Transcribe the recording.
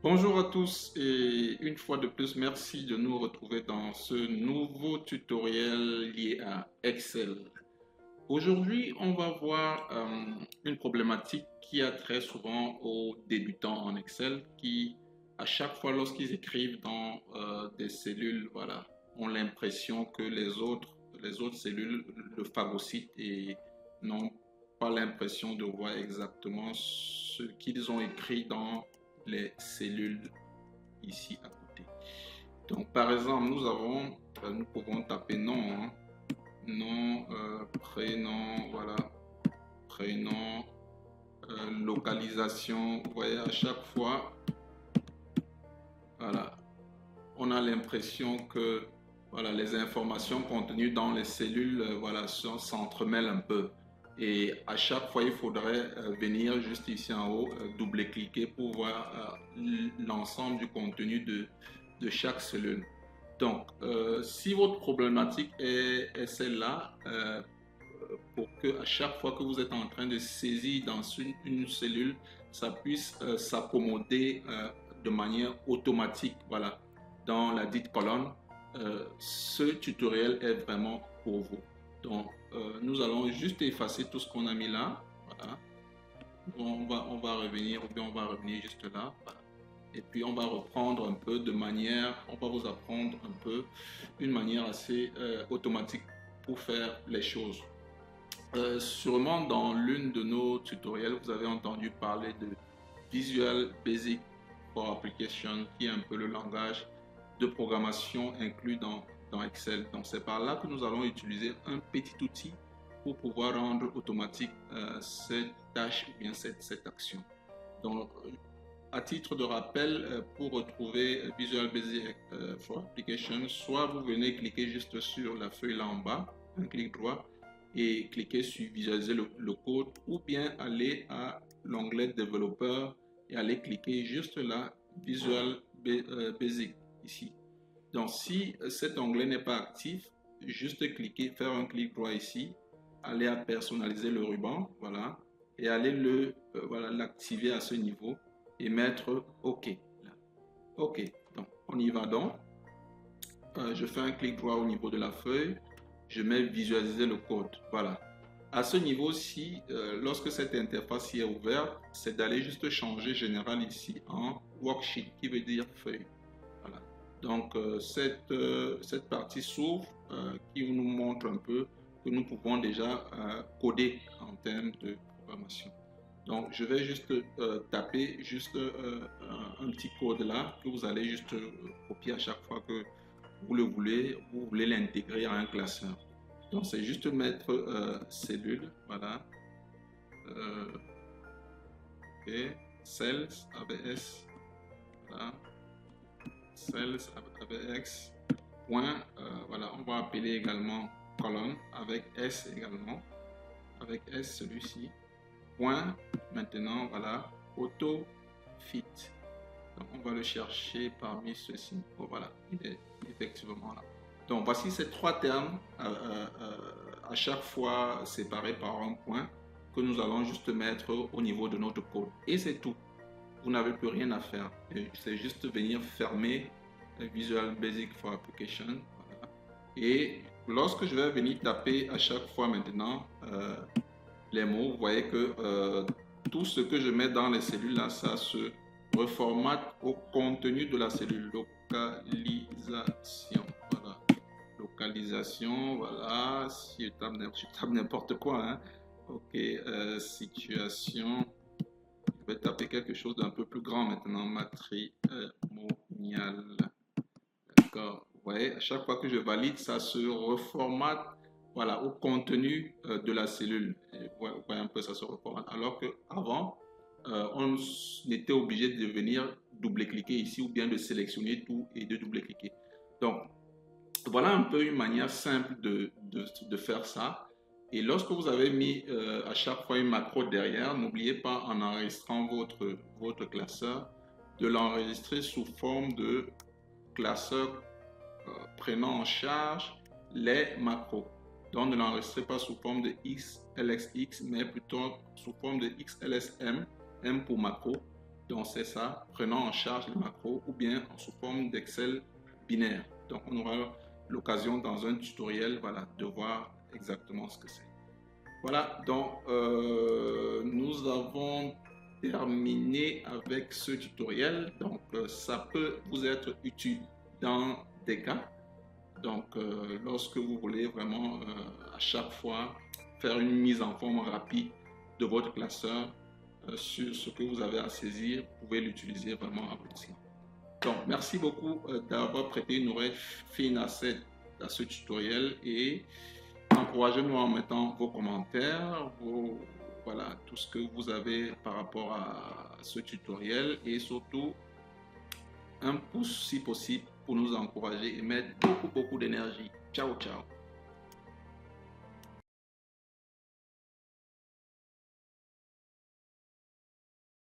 Bonjour à tous et une fois de plus, merci de nous retrouver dans ce nouveau tutoriel lié à Excel. Aujourd'hui, on va voir une problématique qui a très souvent aux débutants en Excel qui, à chaque fois lorsqu'ils écrivent dans des cellules, voilà, ont l'impression que les autres cellules le phagocytent et n'ont pas l'impression de voir exactement ce qu'ils ont écrit dans les cellules ici à côté. Donc, par exemple, nous pouvons taper nom, hein, nom, prénom, voilà, prénom, localisation. Vous voyez, à chaque fois, voilà, on a l'impression que voilà, les informations contenues dans les cellules voilà, s'entremêlent un peu. Et à chaque fois, il faudrait venir juste ici en haut, double-cliquer pour voir l'ensemble du contenu de chaque cellule. Donc, si votre problématique est celle-là, pour que à chaque fois que vous êtes en train de saisir dans une cellule, ça puisse s'accommoder de manière automatique, voilà, dans la dite colonne, ce tutoriel est vraiment pour vous. Donc, nous allons juste effacer tout ce qu'on a mis là, voilà. On va revenir, ou bien on va revenir juste là, voilà. Et puis on va reprendre un peu de manière, on va vous apprendre un peu une manière assez automatique pour faire les choses. Sûrement dans l'une de nos tutoriels, vous avez entendu parler de Visual Basic for Application, qui est un peu le langage de programmation inclus dans Excel. Donc c'est par là que nous allons utiliser un petit outil pour pouvoir rendre automatique cette tâche ou bien cette action. Donc à titre de rappel, pour retrouver Visual Basic for Application, soit vous venez cliquer juste sur la feuille là en bas, un clic droit, et cliquer sur visualiser le code, ou bien aller à l'onglet développeur et aller cliquer juste là, Visual Basic ici. Donc si cet onglet n'est pas actif, juste cliquer, faire un clic droit ici, aller à personnaliser le ruban, voilà, et aller voilà, l'activer à ce niveau et mettre OK. OK, donc on y va donc. Je fais un clic droit au niveau de la feuille, je mets visualiser le code, voilà. À ce niveau-ci, lorsque cette interface est ouverte, c'est d'aller juste changer général ici en worksheet, qui veut dire feuille. Voilà. Donc cette partie s'ouvre, qui nous montre un peu que nous pouvons déjà coder en termes de programmation. Donc je vais juste taper juste un petit code là que vous allez juste copier à chaque fois que vous voulez l'intégrer à un classeur. Donc c'est juste mettre cellule, voilà, ok, cells ABS, voilà, cells ABX, point, voilà, on va appeler également colonne avec S également, avec S celui-ci, point, maintenant, voilà, auto fit. Donc, on va le chercher parmi ceux-ci. Bon, voilà, il est effectivement là. Donc, voici ces trois termes à chaque fois séparés par un point que nous allons juste mettre au niveau de notre code. Et c'est tout. Vous n'avez plus rien à faire. C'est juste venir fermer Visual Basic for Application. Voilà. Et lorsque je vais venir taper à chaque fois maintenant les mots, vous voyez que tout ce que je mets dans les cellules là, ça se reformate au contenu de la cellule. Localisation, voilà. Localisation, voilà. Si je tape n'importe quoi, hein. Ok, situation. Je vais taper quelque chose d'un peu plus grand maintenant. Matrimonial. D'accord. Vous voyez, à chaque fois que je valide, ça se reformate, voilà, au contenu de la cellule. Et vous voyez un peu, ça se reformate. Alors qu'avant, on était obligé de venir double-cliquer ici ou bien de sélectionner tout et de double-cliquer. Donc, voilà un peu une manière simple de faire ça. Et lorsque vous avez mis à chaque fois une macro derrière, n'oubliez pas en enregistrant votre classeur, de l'enregistrer sous forme de classeur prenant en charge les macros. Donc ne l'enregistrez pas sous forme de XLSX, mais plutôt sous forme de XLSM, M pour macro, Donc c'est ça, prenons en charge les macros ou bien en sous forme d'Excel binaire. Donc on aura l'occasion dans un tutoriel, voilà, de voir exactement ce que c'est. Voilà, donc nous avons terminé avec ce tutoriel. Donc ça peut vous être utile dans des cas. Donc lorsque vous voulez vraiment à chaque fois faire une mise en forme rapide de votre classeur sur ce que vous avez à saisir, vous pouvez l'utiliser vraiment à votre sein. Donc merci beaucoup d'avoir prêté une oreille fine à ce tutoriel et encouragez-nous en mettant vos commentaires, voilà, tout ce que vous avez par rapport à ce tutoriel et surtout un pouce si possible pour nous encourager et mettre beaucoup d'énergie. Ciao, ciao.